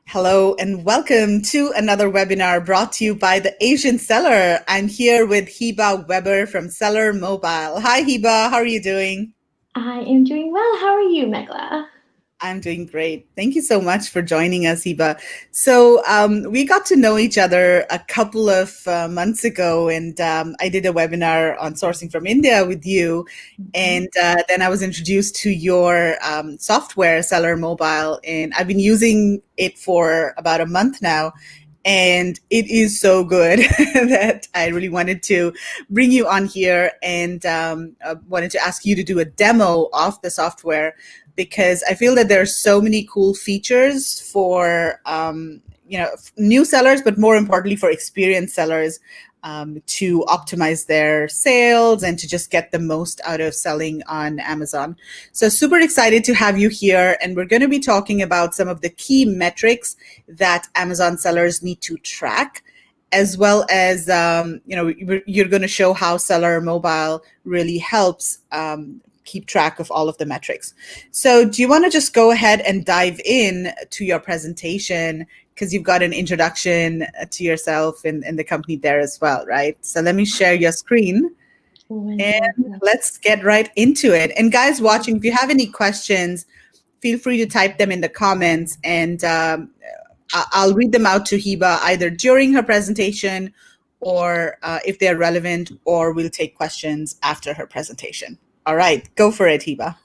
Hello and welcome to another webinar brought to you by the Asian Seller. I'm here with Hiba Weber from SellerMobile. Hi Hiba, how are you doing? I am doing well. How are you, Megla? I'm doing great. Thank you so much for joining us, Hiba. So we got to know each other a couple of months ago, and I did a webinar on sourcing from India with you. And then I was introduced to your software, SellerMobile, and I've been using it for about a month now. And it is so good that I really wanted to bring you on here and wanted to ask you to do a demo of the software because I feel that there are so many cool features for new sellers, but more importantly for experienced sellers to optimize their sales and to just get the most out of selling on Amazon. So super excited to have you here, and we're going to be talking about some of the key metrics that Amazon sellers need to track, as well as you're going to show how SellerMobile really helps keep track of all of the metrics. So do you want to just go ahead and dive in to your presentation, because you've got an introduction to yourself and the company there as well, right? So let me share your screen and Wonderful. let's get right into it. And guys watching, if you have any questions, feel free to type them in the comments, and I'll read them out to Hiba either during her presentation or if they're relevant, or we'll take questions after her presentation. All right, go for it, Hiba.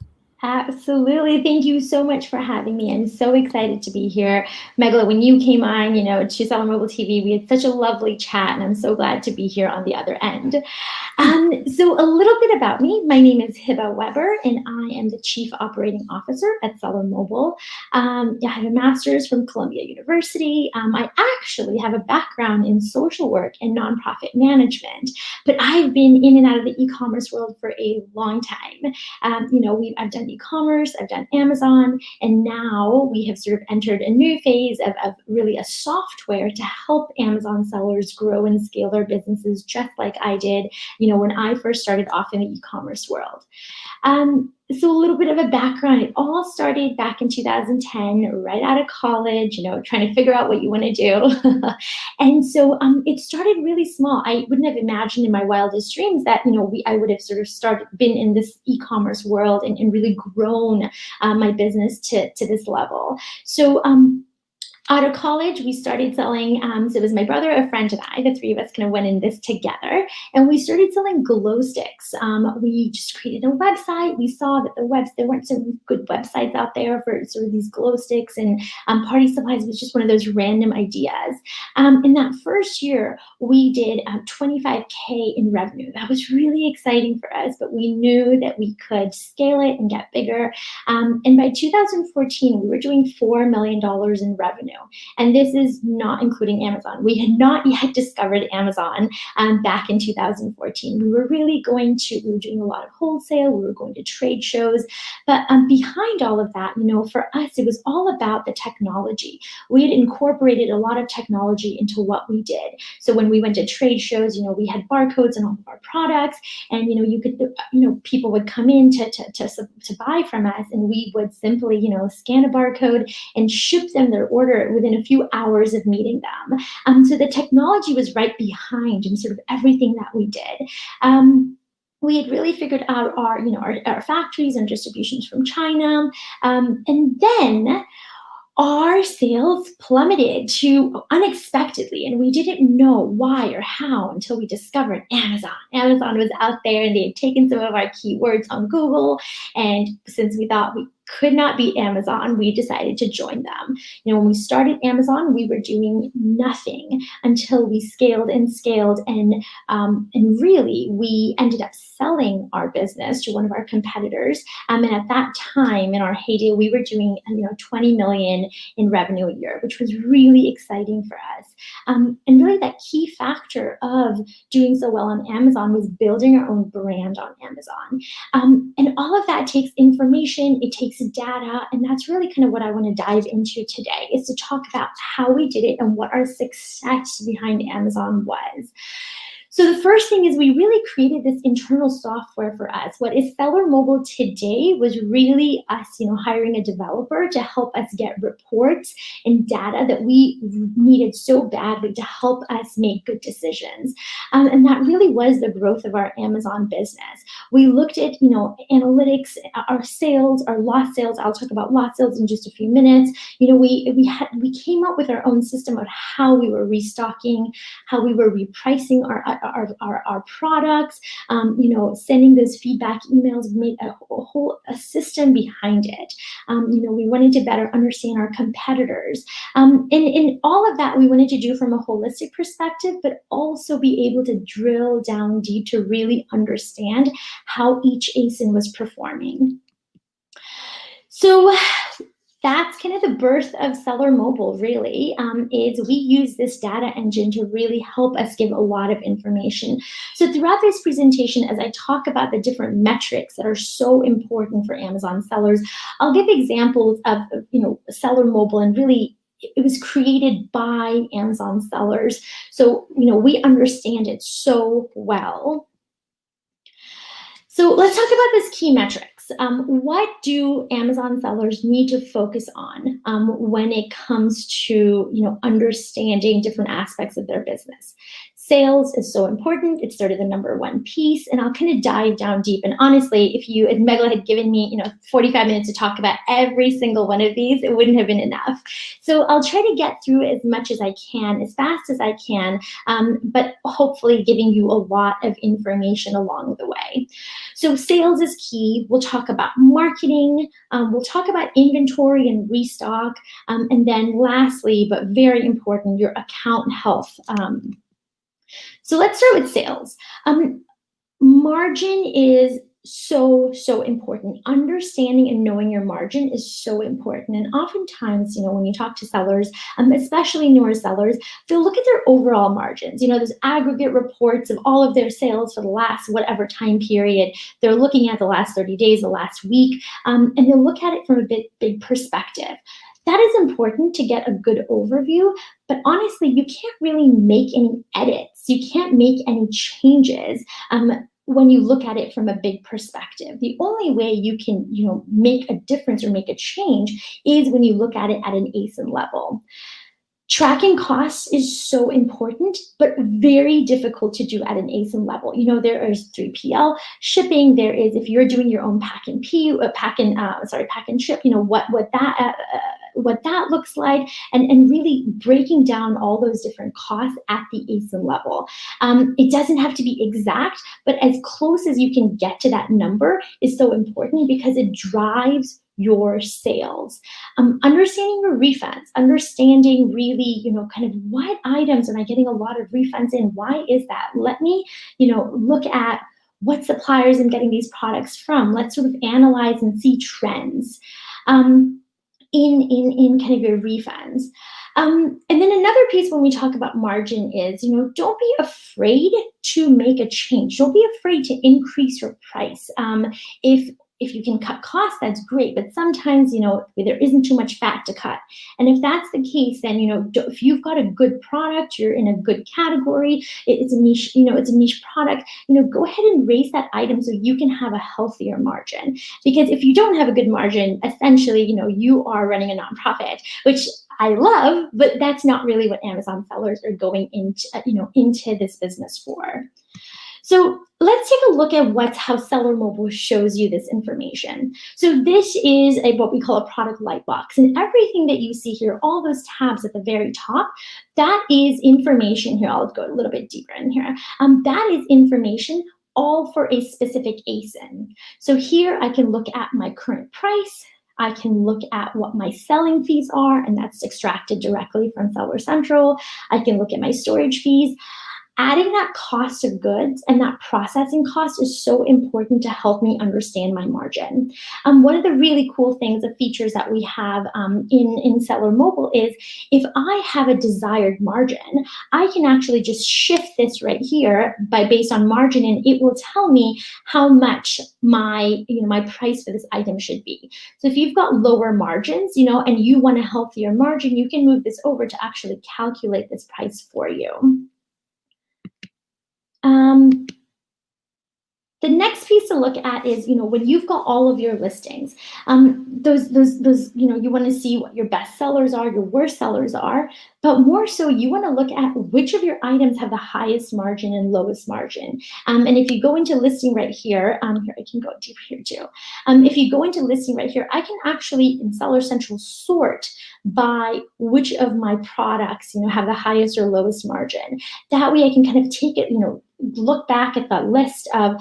Absolutely. Thank you so much for having me. I'm so excited to be here. Megla, when you came on, to SellerMobile TV, we had such a lovely chat, and I'm so glad to be here on the other end. So a little bit about me. My name is Hiba Weber, and I am the Chief Operating Officer at SellerMobile. I have a master's from Columbia University. I actually have a background in social work and nonprofit management, but I've been in and out of the e-commerce world for a long time. I've done e-commerce, I've done Amazon, and now we have sort of entered a new phase of really a software to help Amazon sellers grow and scale their businesses, just like I did, when I first started off in the e-commerce world. So a little bit of a background. It all started back in 2010, right out of college, trying to figure out what you want to do. And so it started really small. I wouldn't have imagined in my wildest dreams that, I would have sort of been in this e-commerce world and really grown my business to this level. So out of college, we started selling, so it was my brother, a friend, and I, the three of us kind of went in this together, and we started selling glow sticks. We just created a website. We saw that there weren't some good websites out there for sort of these glow sticks, and party supplies was just one of those random ideas. In that first year, we did 25K in revenue. That was really exciting for us, but we knew that we could scale it and get bigger. And by 2014, we were doing $4 million in revenue. And this is not including Amazon. We had not yet discovered Amazon back in 2014. We were doing a lot of wholesale. We were going to trade shows. But behind all of that, for us, it was all about the technology. We had incorporated a lot of technology into what we did. So when we went to trade shows, we had barcodes on all of our products, and people would come in to buy from us, and we would simply scan a barcode and ship them their order within a few hours of meeting them. So the technology was right behind in sort of everything that we did. We had really figured out our factories and distributions from China, and then our sales plummeted to unexpectedly, and we didn't know why or how until we discovered Amazon. Amazon was out there, and they had taken some of our keywords on Google, and since we thought we could not beat Amazon, we decided to join them. When we started Amazon, we were doing nothing until we scaled, and really we ended up selling our business to one of our competitors. And at that time, in our heyday, we were doing 20 million in revenue a year, which was really exciting for us. And really that key factor of doing so well on Amazon was building our own brand on Amazon. And all of that takes information, it takes data, and that's really kind of what I want to dive into today, is to talk about how we did it and what our success behind Amazon was. So the first thing is we really created this internal software for us. What is SellerMobile today was really us, hiring a developer to help us get reports and data that we needed so badly to help us make good decisions. And that really was the growth of our Amazon business. We looked at, analytics, our sales, our lost sales. I'll talk about lost sales in just a few minutes. We came up with our own system of how we were restocking, how we were repricing our products, sending those feedback emails. We made a system behind it. We wanted to better understand our competitors. And in all of that, we wanted to do from a holistic perspective, but also be able to drill down deep to really understand how each ASIN was performing. So that's kind of the birth of SellerMobile, really, is we use this data engine to really help us give a lot of information. So throughout this presentation, as I talk about the different metrics that are so important for Amazon sellers, I'll give examples of SellerMobile, and really it was created by Amazon sellers. So, we understand it so well. So let's talk about this key metrics. What do Amazon sellers need to focus on when it comes to understanding different aspects of their business? Sales is so important. It's sort of the number one piece, and I'll kind of dive down deep. And honestly, if Megla had given me 45 minutes to talk about every single one of these, it wouldn't have been enough. So I'll try to get through as much as I can, as fast as I can, but hopefully giving you a lot of information along the way. So sales is key. We'll talk about marketing. We'll talk about inventory and restock. And then lastly, but very important, your account health. So let's start with sales. Margin is so important. Understanding and knowing your margin is so important. And oftentimes, when you talk to sellers, especially newer sellers, they'll look at their overall margins. There's aggregate reports of all of their sales for the last whatever time period. They're looking at the last 30 days, the last week, and they'll look at it from a big perspective. That is important to get a good overview, but honestly, you can't really make any edits. You can't make any changes when you look at it from a big perspective. The only way you can, make a difference or make a change is when you look at it at an ASIN level. Tracking costs is so important, but very difficult to do at an ASIN level. There is 3PL shipping. There is, if you're doing your own pack and ship, what that looks like, and really breaking down all those different costs at the ASIN level. It doesn't have to be exact, but as close as you can get to that number is so important because it drives your sales. Understanding your refunds, understanding really, kind of what items am I getting a lot of refunds in? Why is that? Let me, look at what suppliers I'm getting these products from. Let's sort of analyze and see trends in kind of your refunds. And then another piece when we talk about margin is, don't be afraid to make a change. Don't be afraid to increase your price. If you can cut costs, that's great. But sometimes, there isn't too much fat to cut. And if that's the case, then, if you've got a good product, you're in a good category, it's a niche product, go ahead and raise that item so you can have a healthier margin. Because if you don't have a good margin, essentially, you are running a nonprofit, which I love, but that's not really what Amazon sellers are going into this business for. So let's take a look at how SellerMobile shows you this information. So this is what we call a product light box. And everything that you see here, all those tabs at the very top, that is information here. I'll go a little bit deeper in here. That is information all for a specific ASIN. So here I can look at my current price. I can look at what my selling fees are, and that's extracted directly from Seller Central. I can look at my storage fees. Adding that cost of goods and that processing cost is so important to help me understand my margin. One of the really cool things, the features that we have in SellerMobile is if I have a desired margin, I can actually just shift this right here based on margin, and it will tell me how much my price for this item should be. So if you've got lower margins, and you want a healthier margin, you can move this over to actually calculate this price for you. The next piece to look at is, when you've got all of your listings, those, you want to see what your best sellers are, your worst sellers are, but more so you want to look at which of your items have the highest margin and lowest margin. And if you go into listing right here, here I can go deeper here too. If you go into listing right here, I can actually in Seller Central sort by which of my products, have the highest or lowest margin. That way I can kind of take it, look back at that list of,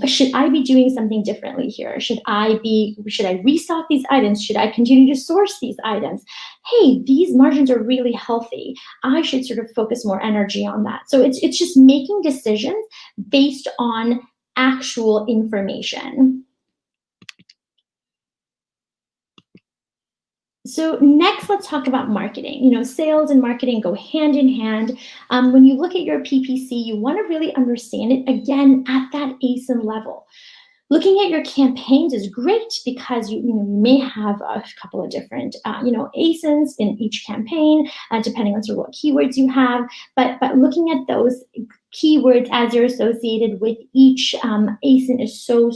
should I be doing something differently here? Should I restock these items? Should I continue to source these items? Hey, these margins are really healthy. I should sort of focus more energy on that. So it's just making decisions based on actual information. So next, let's talk about marketing. Sales and marketing go hand in hand. When you look at your PPC, you want to really understand it, again, at that ASIN level. Looking at your campaigns is great because you may have a couple of different ASINs in each campaign, depending on sort of what keywords you have. But looking at those keywords as they're associated with each ASIN is so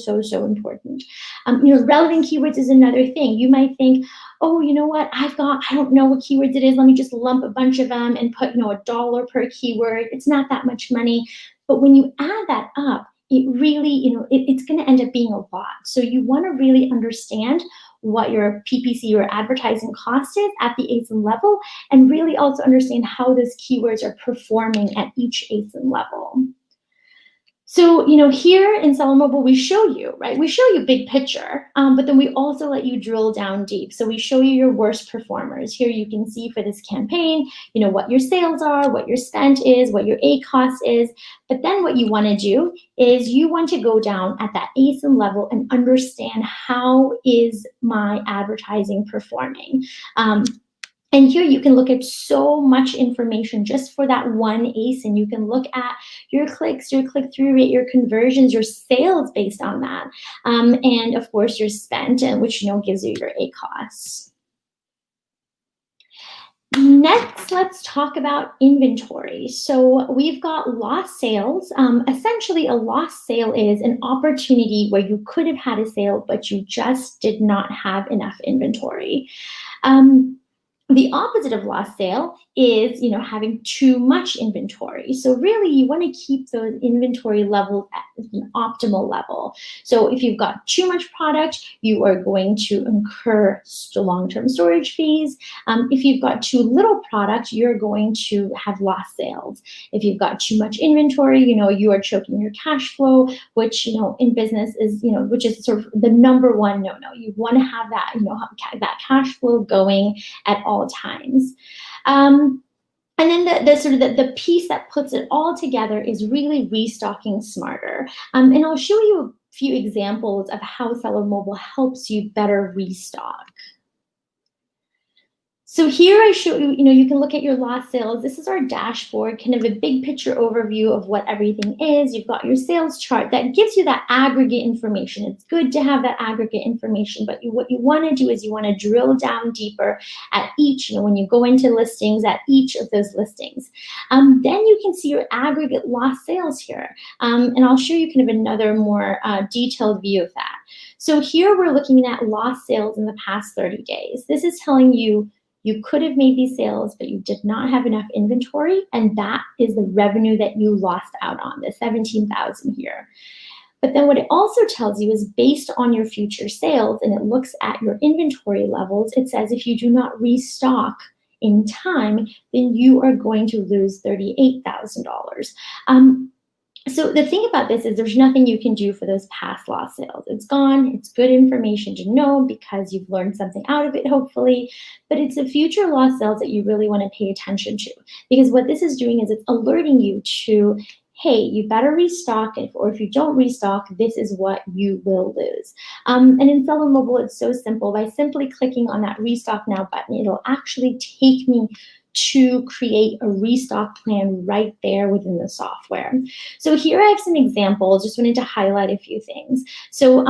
important. Relevant keywords is another thing. You might think, oh, you know what? I don't know what keywords it is. Let me just lump a bunch of them and put $1 per keyword. It's not that much money. But when you add that up, it really, it's going to end up being a lot. So you want to really understand what your PPC or advertising cost is at the ASIN level, and really also understand how those keywords are performing at each ASIN level. So, here in SellerMobile, we show you, right? We show you big picture, but then we also let you drill down deep. So we show you your worst performers. Here you can see for this campaign, what your sales are, what your spend is, what your ACoS is. But then what you want to do is you want to go down at that ASIN level and understand, how is my advertising performing? And here you can look at so much information just for that one ASIN. You can look at your clicks, your click-through rate, your conversions, your sales based on that. And of course, your spend, which gives you your ACoS. Next, let's talk about inventory. So we've got lost sales. Essentially, a lost sale is an opportunity where you could have had a sale, but you just did not have enough inventory. The opposite of lost sale is, having too much inventory. So really, you want to keep those inventory levels at an optimal level. So if you've got too much product, you are going to incur long-term storage fees. If you've got too little product, you're going to have lost sales. If you've got too much inventory, you are choking your cash flow, which, in business is, which is sort of the number one no-no. You want to have that, that cash flow going at all times. And then the piece that puts it all together is really restocking smarter. And I'll show you a few examples of how SellerMobile helps you better restock. So here I show you, you can look at your lost sales. This is our dashboard, kind of a big picture overview of what everything is. You've got your sales chart that gives you that aggregate information. It's good to have that aggregate information, but what you want to do is you want to drill down deeper at each, when you go into listings, at each of those listings. Then you can see your aggregate lost sales here. And I'll show you kind of another more detailed view of that. So here we're looking at lost sales in the past 30 days. This is telling you, you could have made these sales, but you did not have enough inventory, and that is the revenue that you lost out on, the $17,000 here. But then what it also tells you is based on your future sales, and it looks at your inventory levels. It says if you do not restock in time, then you are going to lose $38,000. So the thing about this is there's nothing you can do for those past lost sales. It's gone. It's good information to know because you've learned something out of it, hopefully. But it's the future lost sales that you really want to pay attention to, because what this is doing is it's alerting you to, hey, you better restock, or if you don't restock, this is what you will lose. And in SellerMobile, it's so simple. By simply clicking on that Restock Now button, it'll actually take me to create a restock plan right there within the software. So here I have some examples. Just wanted to highlight a few things. So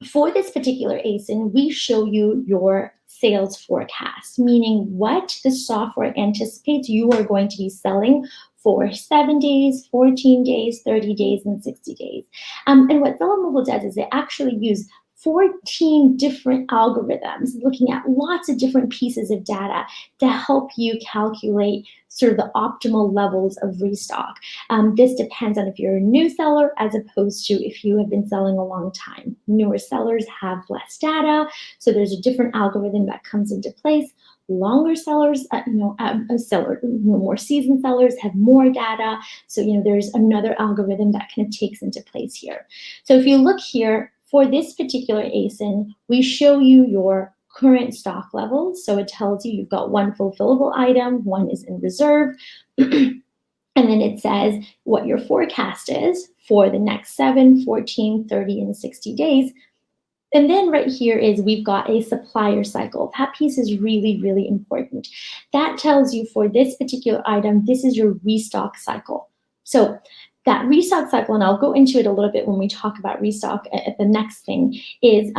for this particular ASIN, we show you your sales forecast, meaning what the software anticipates you are going to be selling for 7 days, 14 days, 30 days, and 60 days. And what SellerMobile does is they actually use 14 different algorithms looking at lots of different pieces of data to help you calculate sort of the optimal levels of restock. This depends on if you're a new seller as opposed to if you have been selling a long time. Newer sellers have less data, so there's a different algorithm that comes into place. Longer sellers, more seasoned sellers have more data. So, there's another algorithm that kind of takes into place here. So if you look here, for this particular ASIN, we show you your current stock levels. So it tells you you've got one fulfillable item, one is in reserve, and then it says what your forecast is for the next 7, 14, 30, and 60 days. And then right here is we've got a supplier cycle. That piece is really, really important. That tells you for this particular item, this is your restock cycle. So that restock cycle, and I'll go into it a little bit when we talk about restock at the next thing, is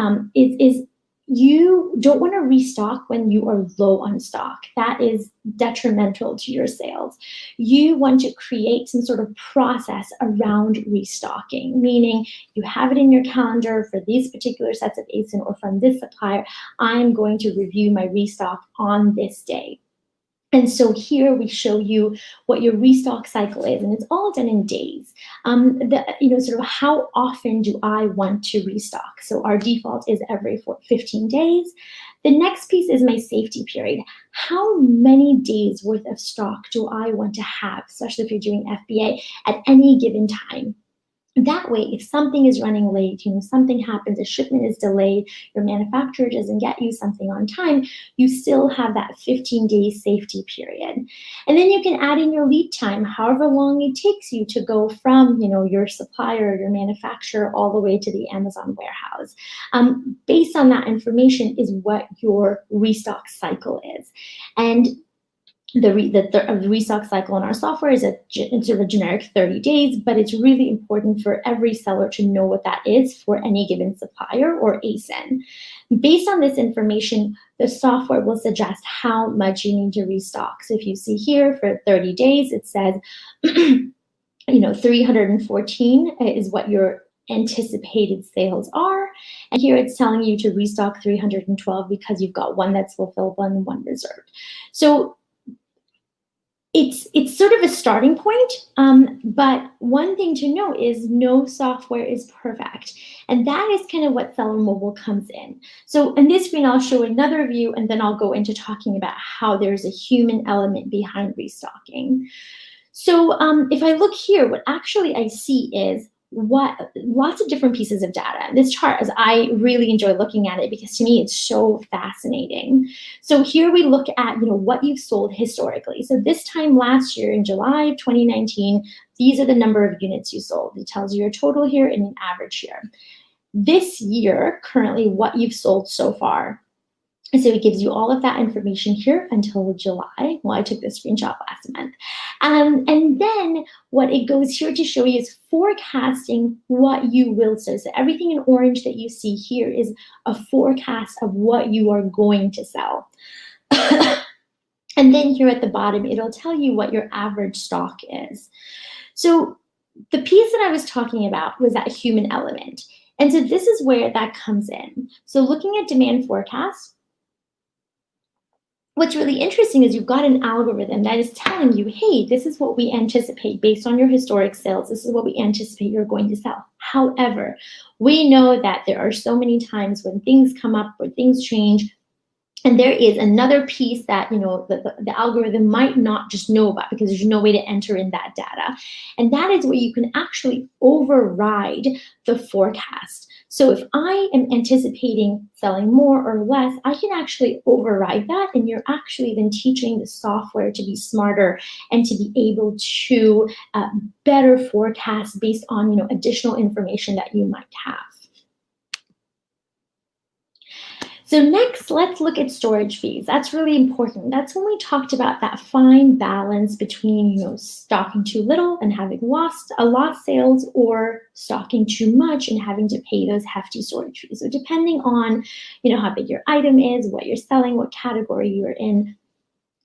you don't want to restock when you are low on stock. That is detrimental to your sales. You want to create some sort of process around restocking, meaning you have it in your calendar for these particular sets of ASIN or from this supplier, I'm going to review my restock on this day. And so here we show you what your restock cycle is, and it's all done in days. Sort of how often do I want to restock? So our default is every 15 days. The next piece is my safety period. How many days worth of stock do I want to have, especially if you're doing FBA at any given time? That way, if something is running late, something happens, a shipment is delayed, your manufacturer doesn't get you something on time, you still have that 15-day safety period. And then you can add in your lead time, however long it takes you to go from, your supplier, your manufacturer, all the way to the Amazon warehouse. Based on that information is what your restock cycle is. And the restock cycle in our software is sort of a generic 30 days, but it's really important for every seller to know what that is for any given supplier or ASIN. Based on this information, the software will suggest how much you need to restock. So if you see here for 30 days, it says, 314 is what your anticipated sales are. And here it's telling you to restock 312 because you've got one that's fulfillable and one reserved. So it's sort of a starting point, but one thing to know is no software is perfect. And that is kind of what SellerMobile comes in. So in this screen, I'll show another view, and then I'll go into talking about how there's a human element behind restocking. So if I look here, what actually I see is lots of different pieces of data. This chart, as I really enjoy looking at it because to me it's so fascinating. So here we look at what you've sold historically. So this time last year in July of 2019, these are the number of units you sold. It tells you your total here and an average here. This year, currently what you've sold so far. And so it gives you all of that information here until July. Well, I took this screenshot last month. And then what it goes here to show you is forecasting what you will sell. So everything in orange that you see here is a forecast of what you are going to sell. And then here at the bottom, it'll tell you what your average stock is. So the piece that I was talking about was that human element. And so this is where that comes in. So looking at demand forecast, what's really interesting is you've got an algorithm that is telling you, hey, this is what we anticipate based on your historic sales. This is what we anticipate you're going to sell. However, we know that there are so many times when things come up, when things change, and there is another piece that the algorithm might not just know about because there's no way to enter in that data. And that is where you can actually override the forecast. So if I am anticipating selling more or less, I can actually override that, and you're actually then teaching the software to be smarter and to be able to better forecast based on additional information that you might have. So next, let's look at storage fees. That's really important. That's when we talked about that fine balance between, stocking too little and having lost sales, or stocking too much and having to pay those hefty storage fees. So depending on, how big your item is, what you're selling, what category you're in,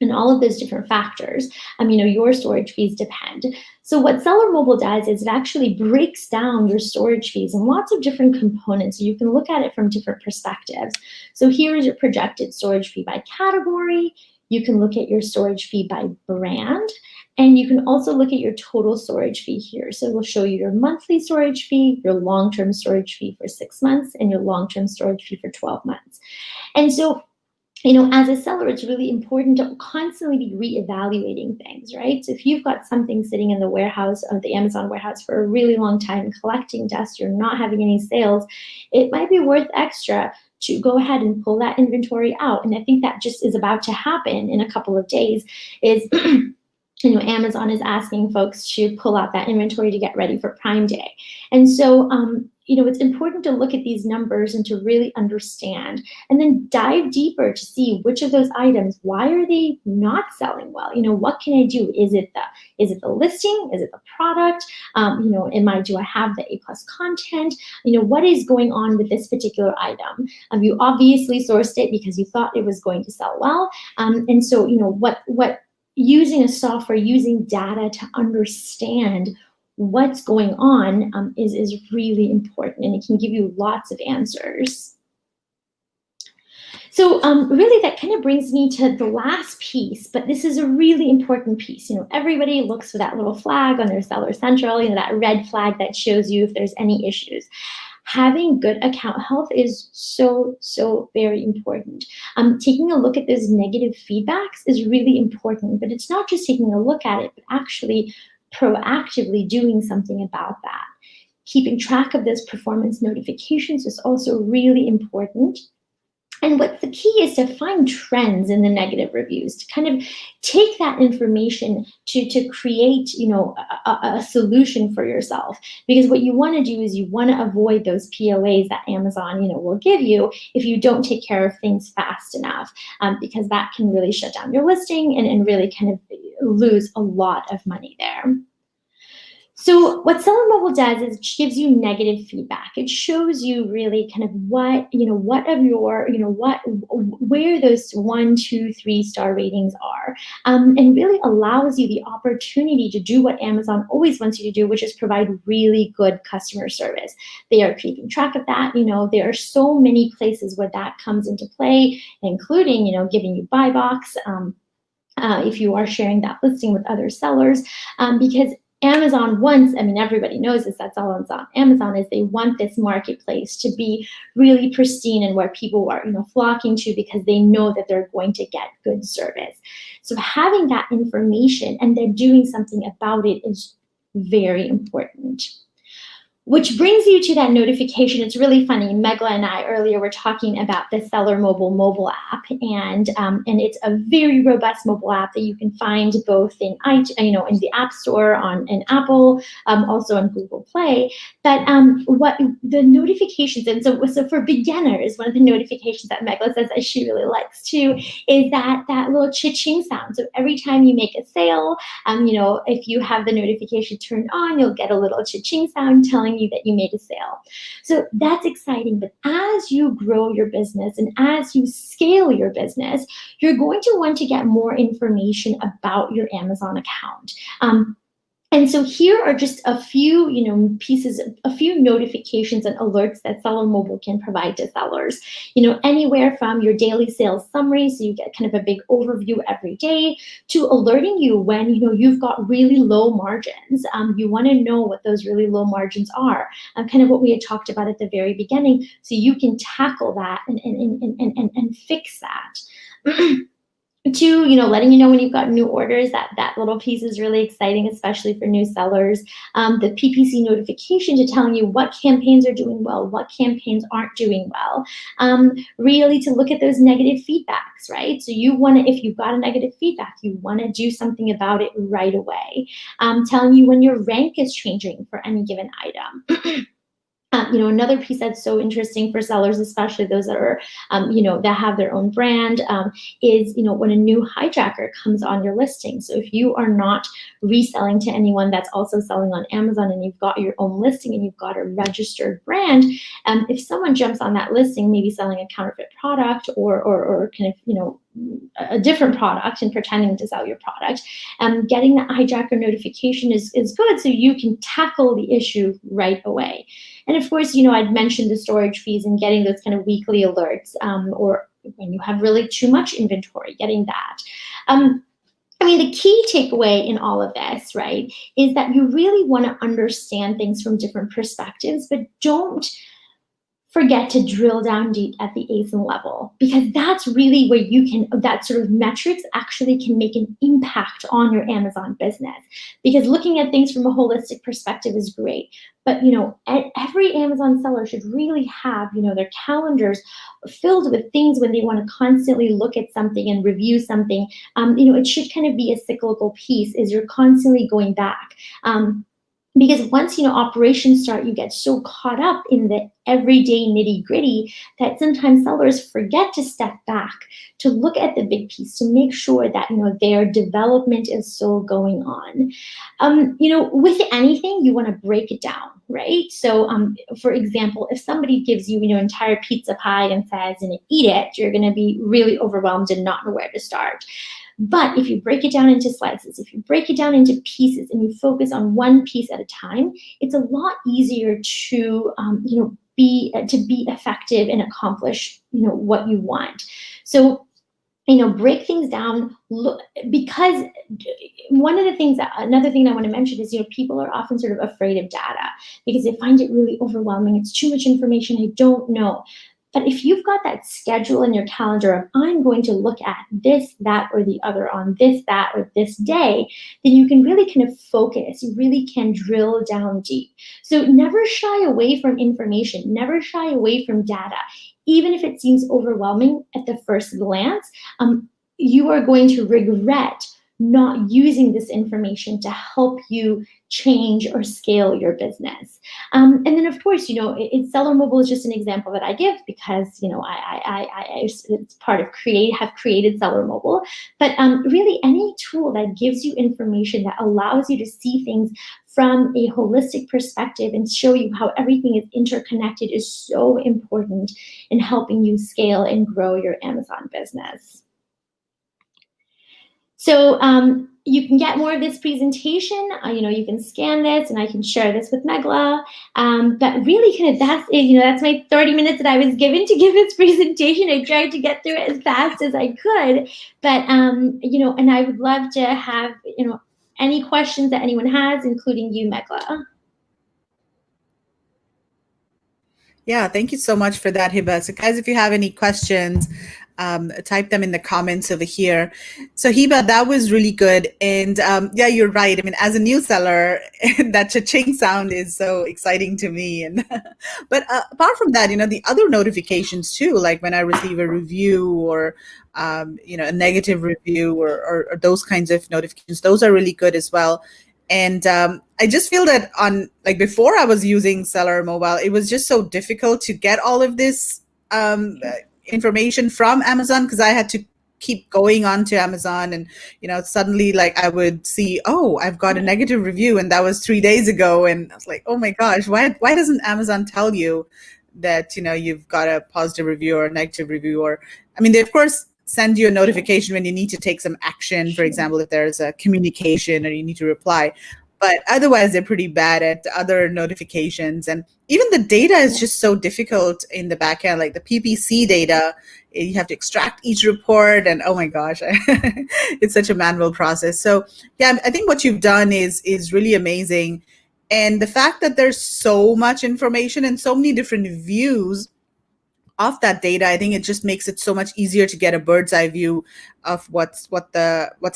and all of those different factors, your storage fees depend. So what SellerMobile does is it actually breaks down your storage fees in lots of different components. So you can look at it from different perspectives. So here is your projected storage fee by category. You can look at your storage fee by brand, and you can also look at your total storage fee here. So we'll show you your monthly storage fee, your long-term storage fee for 6 months, and your long-term storage fee for 12 months. And so as a seller, it's really important to constantly be reevaluating things, right? So if you've got something sitting in the warehouse, the Amazon warehouse for a really long time, collecting dust, you're not having any sales, it might be worth extra to go ahead and pull that inventory out. And I think that just is about to happen in a couple of days is Amazon is asking folks to pull out that inventory to get ready for Prime Day. And so, it's important to look at these numbers and to really understand and then dive deeper to see which of those items, why are they not selling well? What can I do? Is it the listing? Is it the product? Do I have the A+ content? What is going on with this particular item? You obviously sourced it because you thought it was going to sell well. And so, what using a software, using data to understand what's going on is really important, and it can give you lots of answers. So really that kind of brings me to the last piece, but this is a really important piece. Everybody looks for that little flag on their Seller Central, that red flag that shows you if there's any issues. Having good account health is so, so very important. Taking a look at those negative feedbacks is really important, but it's not just taking a look at it, but actually proactively doing something about that. Keeping track of those performance notifications is also really important. And what's the key is to find trends in the negative reviews, to kind of take that information to create, a solution for yourself. Because what you want to do is you want to avoid those POAs that Amazon, will give you if you don't take care of things fast enough, because that can really shut down your listing and really kind of lose a lot of money there. So what SellerMobile does is it gives you negative feedback. It shows you really kind of what of your, where those 1, 2, 3 star ratings are, and really allows you the opportunity to do what Amazon always wants you to do, which is provide really good customer service. They are keeping track of that. There are so many places where that comes into play, including, giving you buy box, if you are sharing that listing with other sellers, because Amazon wants, everybody knows this, that's all on Amazon, is they want this marketplace to be really pristine and where people are, flocking to because they know that they're going to get good service. So having that information and then doing something about it is very important. Which brings you to that notification. It's really funny. Megla and I earlier were talking about the SellerMobile mobile app, and it's a very robust mobile app that you can find both in in the App Store in Apple, also on Google Play. But what the notifications, and so for beginners, one of the notifications that Megla says that she really likes too is that little cha-ching sound. So every time you make a sale, if you have the notification turned on, you'll get a little cha-ching sound telling you that you made a sale. So that's exciting. But as you grow your business and as you scale your business, you're going to want to get more information about your Amazon account. And so here are just a few, a few notifications and alerts that SellerMobile can provide to sellers. Anywhere from your daily sales summary, so you get kind of a big overview every day, to alerting you when you've got really low margins. You want to know what those really low margins are, kind of what we had talked about at the very beginning, so you can tackle that and fix that. To letting you know when you've got new orders. That little piece is really exciting, especially for new sellers. The PPC notification to telling you what campaigns are doing well, what campaigns aren't doing well. Really to look at those negative feedbacks, right? So you want to, if you've got a negative feedback, you want to do something about it right away. Telling you when your rank is changing for any given item. Another piece that's so interesting for sellers, especially those that are, that have their own brand, is, when a new hijacker comes on your listing. So if you are not reselling to anyone that's also selling on Amazon and you've got your own listing and you've got a registered brand, if someone jumps on that listing, maybe selling a counterfeit product or kind of, a different product and pretending to sell your product. Getting that hijacker notification is good, so you can tackle the issue right away. And of course, I'd mentioned the storage fees and getting those kind of weekly alerts, or when you have really too much inventory, getting that. The key takeaway in all of this, right, is that you really want to understand things from different perspectives, but don't forget to drill down deep at the ASIN level, because that's really where that sort of metrics actually can make an impact on your Amazon business. Because looking at things from a holistic perspective is great, but every Amazon seller should really have their calendars filled with things when they want to constantly look at something and review something. It should kind of be a cyclical piece, as you're constantly going back. Because once operations start, you get so caught up in the everyday nitty gritty that sometimes sellers forget to step back to look at the big piece, to make sure that their development is still going on. With anything, you want to break it down, right? So, for example, if somebody gives you entire pizza pie and says, eat it, you're going to be really overwhelmed and not know where to start. But if you break it down into slices, if you break it down into pieces and you focus on one piece at a time, it's a lot easier to be effective and accomplish what you want. So break things down. Because another thing I want to mention is people are often sort of afraid of data because they find it really overwhelming. It's too much information. I don't know. But if you've got that schedule in your calendar of I'm going to look at this, that, or the other on this, that, or this day, then you can really kind of focus. You really can drill down deep. So never shy away from information. Never shy away from data. Even if it seems overwhelming at the first glance, you are going to regret not using this information to help you change or scale your business. And then, of course, SellerMobile is just an example that I give because, it's part of have created SellerMobile. But really, any tool that gives you information that allows you to see things from a holistic perspective and show you how everything is interconnected is so important in helping you scale and grow your Amazon business. So you can get more of this presentation. You can scan this, and I can share this with Megla. But really, kind of that's it. That's my 30 minutes that I was given to give this presentation. I tried to get through it as fast as I could. But and I would love to have any questions that anyone has, including you, Megla. Yeah, thank you so much for that, Hiba. So guys, if you have any questions, type them in the comments over here. So Hiba, that was really good. And yeah, you're right. As a new seller, that cha-ching sound is so exciting to me. And but apart from that, the other notifications too, like when I receive a review or a negative review or those kinds of notifications, those are really good as well. And I just feel that before I was using SellerMobile, it was just so difficult to get all of this information from Amazon because I had to keep going on to Amazon and, suddenly I would see, oh, I've got a negative review and that was 3 days ago. And I was like, oh my gosh, why doesn't Amazon tell you that, you've got a positive review or a negative review? Or, they, of course, send you a notification when you need to take some action, for example, if there's a communication or you need to reply. But otherwise, they're pretty bad at other notifications. And even the data is just so difficult in the back end, like the PPC data, you have to extract each report. And oh my gosh, it's such a manual process. So yeah, I think what you've done is really amazing. And the fact that there's so much information and so many different views of that data, I think it just makes it so much easier to get a bird's eye view of what's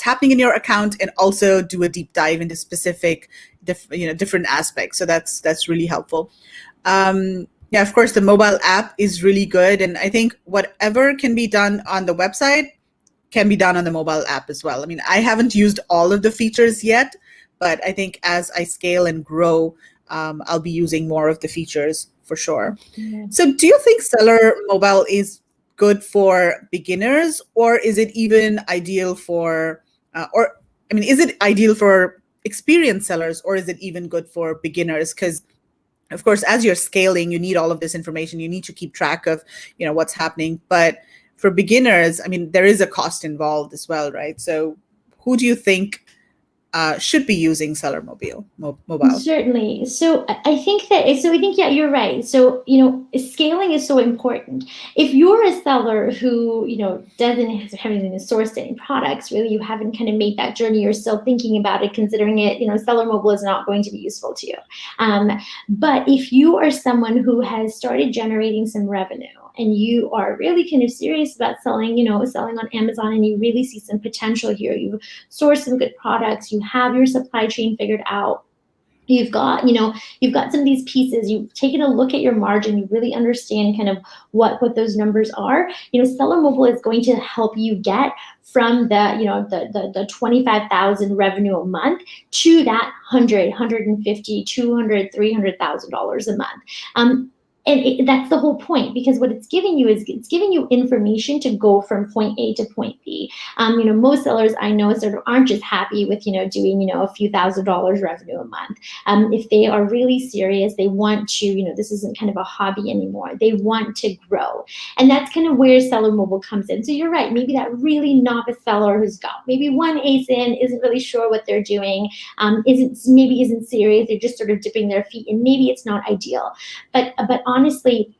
happening in your account, and also do a deep dive into specific different aspects. So that's really helpful. Yeah, of course, the mobile app is really good, and I think whatever can be done on the website can be done on the mobile app as well. I haven't used all of the features yet, but I think as I scale and grow, I'll be using more of the features for sure. Yeah. So do you think SellerMobile is good for beginners, or is it even ideal for, is it ideal for experienced sellers, or is it even good for beginners? Because of course, as you're scaling, you need all of this information. You need to keep track of, what's happening. But for beginners, I mean, there is a cost involved as well, right? So who do you think should be using SellerMobile mobile? Certainly. So I think that, so I think, yeah, you're right. So, scaling is so important. If you're a seller who, doesn't have any sourced any products, really, you haven't kind of made that journey, you're still thinking about it, considering it, SellerMobile is not going to be useful to you. But if you are someone who has started generating some revenue and you are really kind of serious about selling, selling on Amazon, and you really see some potential here, you source some good products, you have your supply chain figured out, you've got some of these pieces, you've taken a look at your margin, you really understand kind of what those numbers are, SellerMobile is going to help you get from the 25,000 revenue a month to that 100, 150, 200, $300,000 a month. And that's the whole point, because what it's giving you is it's giving you information to go from point A to point B. Most sellers I know sort of aren't just happy with, doing, a few $1,000s revenue a month. If they are really serious, they want to, this isn't kind of a hobby anymore. They want to grow. And that's kind of where SellerMobile comes in. So you're right. Maybe that really novice seller who's got maybe one ASIN, isn't really sure what they're doing, isn't serious. They're just sort of dipping their feet in. Maybe it's not ideal. But honestly,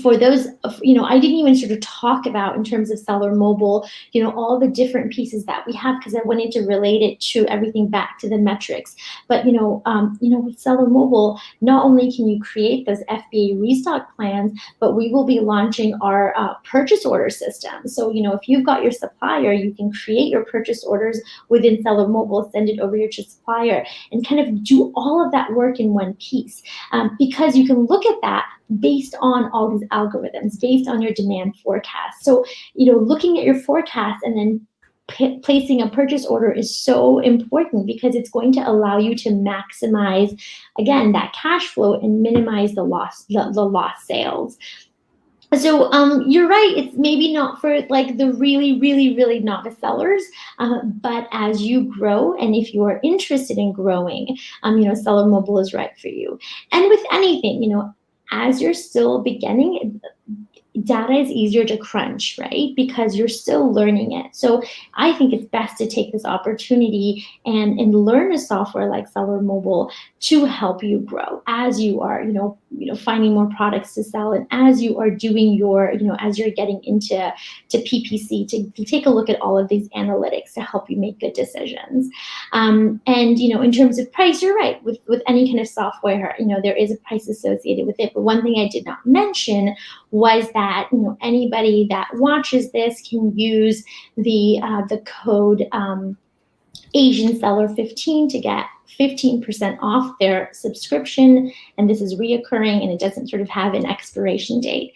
for those, I didn't even sort of talk about, in terms of SellerMobile, all the different pieces that we have, because I wanted to relate it to everything back to the metrics. But, with SellerMobile, not only can you create those FBA restock plans, but we will be launching our purchase order system. So, if you've got your supplier, you can create your purchase orders within SellerMobile, send it over to your supplier, and kind of do all of that work in one piece, because you can look at that based on all these algorithms, based on your demand forecast. So, looking at your forecast and then placing a purchase order is so important, because it's going to allow you to maximize, again, that cash flow and minimize the lost sales. So you're right, it's maybe not for like the really, really, really novice sellers, but as you grow, and if you are interested in growing, SellerMobile is right for you. And with anything, as you're still beginning, data is easier to crunch, right? Because you're still learning it. So I think it's best to take this opportunity and learn a software like SellerMobile to help you grow as you are, finding more products to sell, and as you are doing your, as you're getting into PPC, to take a look at all of these analytics to help you make good decisions. And in terms of price, you're right. With any kind of software, there is a price associated with it. But one thing I did not mention was that anybody that watches this can use the code Asian Seller 15 to get 15% off their subscription, and this is reoccurring, and it doesn't sort of have an expiration date.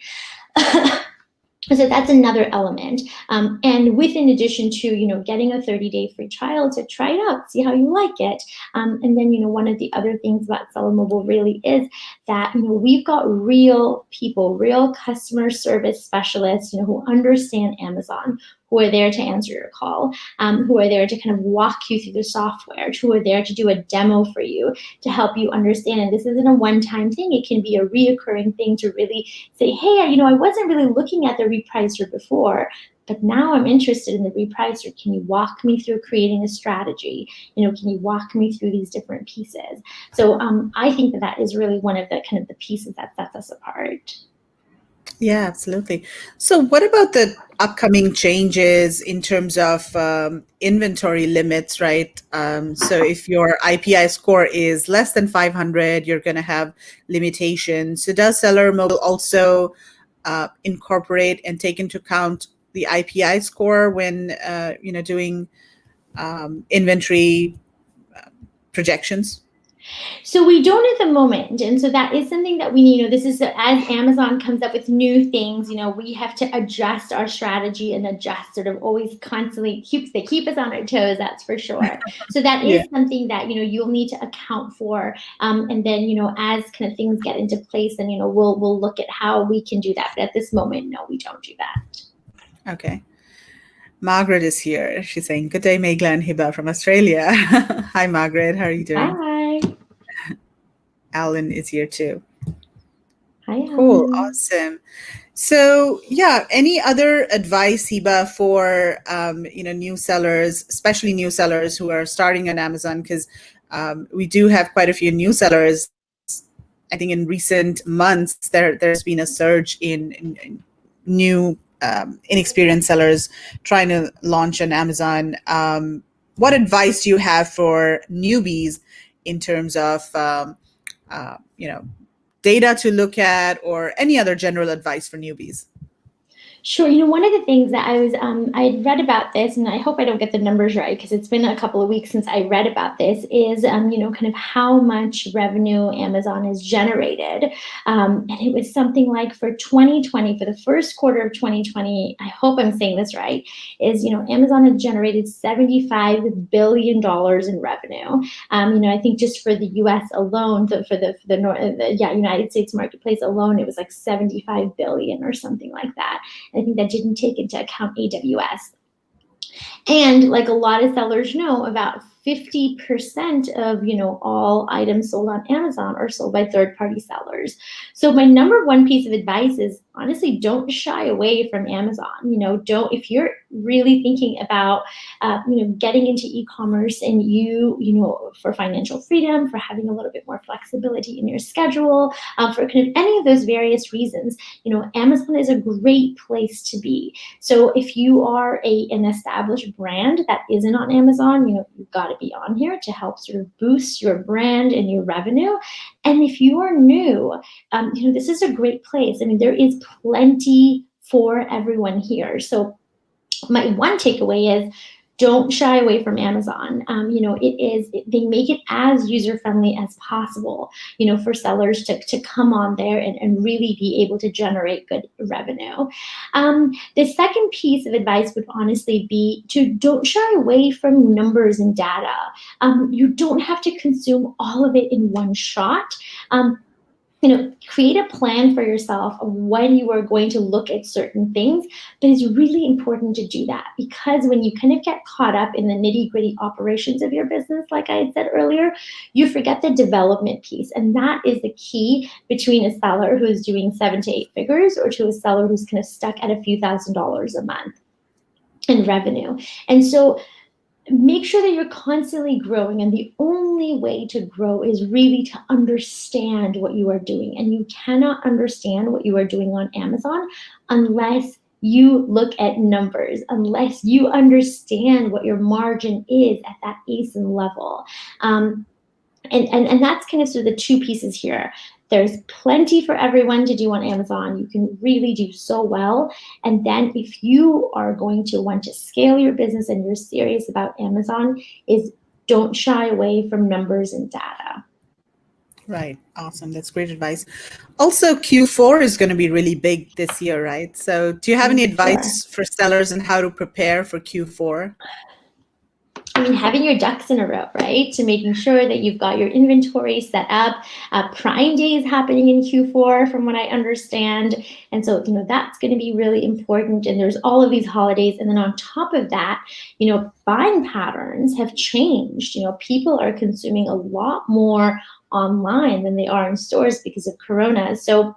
So that's another element. And in addition to, getting a 30-day free trial to try it out, see how you like it. And then, one of the other things about SellerMobile really is that, we've got real people, real customer service specialists, who understand Amazon, who are there to answer your call, who are there to kind of walk you through the software, who are there to do a demo for you, to help you understand. And this isn't a one-time thing. It can be a reoccurring thing to really say, hey, I wasn't really looking at the Repricer before, but now I'm interested in the Repricer. Can you walk me through creating a strategy? Can you walk me through these different pieces? So I think that is really one of the kind of the pieces that sets us apart. Yeah, absolutely. So what about the upcoming changes in terms of inventory limits, right? So if your IPI score is less than 500, you're going to have limitations. So does SellerMobile also incorporate and take into account the IPI score when doing inventory projections? So we don't at the moment, and so that is something that we need. This is as Amazon comes up with new things, we have to adjust our strategy and adjust, sort of always constantly they keep us on our toes. That's for sure. So that is something that you'll need to account for, and then as kind of things get into place, then we'll look at how we can do that. But at this moment, no, we don't do that. Okay. Margaret is here. She's saying, "Good day, Megla and Hiba from Australia." Hi, Margaret. How are you doing? Hi. Alan is here too. Hi, Cool. Alan. Awesome. So yeah, any other advice, Hiba, for new sellers, especially new sellers who are starting on Amazon? Because we do have quite a few new sellers. I think in recent months there's been a surge in new inexperienced sellers trying to launch on Amazon. What advice do you have for newbies in terms of data to look at, or any other general advice for newbies? Sure. One of the things that I read about this, and I hope I don't get the numbers right because it's been a couple of weeks since I read about this, is, kind of how much revenue Amazon has generated. And it was something like for 2020, for the first quarter of 2020, I hope I'm saying this right, is, Amazon had generated $75 billion in revenue. I think just for the US alone, for the United States marketplace alone, it was like 75 billion or something like that. I think that didn't take into account AWS. And like a lot of sellers know, about 50% of all items sold on Amazon are sold by third-party sellers. So my number one piece of advice is, honestly, don't shy away from Amazon. Don't, if you're really thinking about getting into e-commerce, and for financial freedom, for having a little bit more flexibility in your schedule, for kind of any of those various reasons, Amazon is a great place to be. So if you are an established brand that isn't on Amazon, you've got to be on here to help sort of boost your brand and your revenue. And if you are new, this is a great place. I mean, there is plenty for everyone here. So my one takeaway is, don't shy away from Amazon. They make it as user-friendly as possible, for sellers to come on there and really be able to generate good revenue. The second piece of advice would honestly be to don't shy away from numbers and data. You don't have to consume all of it in one shot. Create a plan for yourself of when you are going to look at certain things. But it's really important to do that, because when you kind of get caught up in the nitty-gritty operations of your business, like I had said earlier, you forget the development piece. And that is the key between a seller who's doing 7 to 8 figures or to a seller who's kind of stuck at a few $1,000s a month in revenue. And so make sure that you're constantly growing, and the only way to grow is really to understand what you are doing. And you cannot understand what you are doing on Amazon unless you look at numbers, unless you understand what your margin is at that ASIN level. And that's kind of sort of the two pieces here. There's plenty for everyone to do on Amazon. You can really do so well. And then if you are going to want to scale your business and you're serious about Amazon, is don't shy away from numbers and data. Right. Awesome. That's great advice. Also, Q4 is going to be really big this year, right? So do you have any advice for sellers on how to prepare for Q4? I mean, having your ducks in a row, right? To making sure that you've got your inventory set up. Prime Day is happening in Q4 from what I understand. And so, that's going to be really important. And there's all of these holidays. And then on top of that, buying patterns have changed. People are consuming a lot more online than they are in stores because of Corona. So,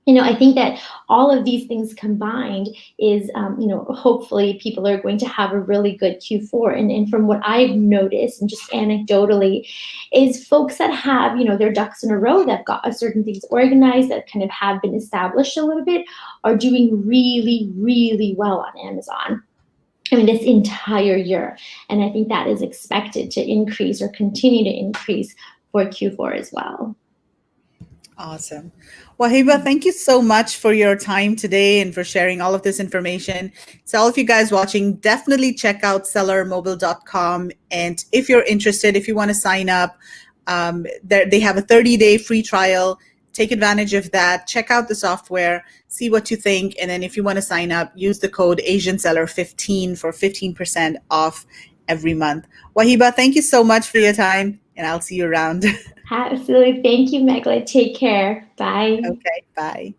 I think that all of these things combined is, hopefully people are going to have a really good Q4. And from what I've noticed, and just anecdotally, is folks that have, their ducks in a row, that got certain things organized, that kind of have been established a little bit, are doing really, really well on Amazon. I mean, this entire year. And I think that is expected to increase or continue to increase for Q4 as well. Awesome. Well, Hiba, thank you so much for your time today and for sharing all of this information. So all of you guys watching, definitely check out SellerMobile.com. And if you're interested, if you want to sign up, they have a 30-day free trial. Take advantage of that. Check out the software, see what you think. And then if you want to sign up, use the code AsianSeller15 for 15% off every month. Wahiba, thank you so much for your time, and I'll see you around. Absolutely. Thank you, Megla. Take care. Bye. Okay, bye.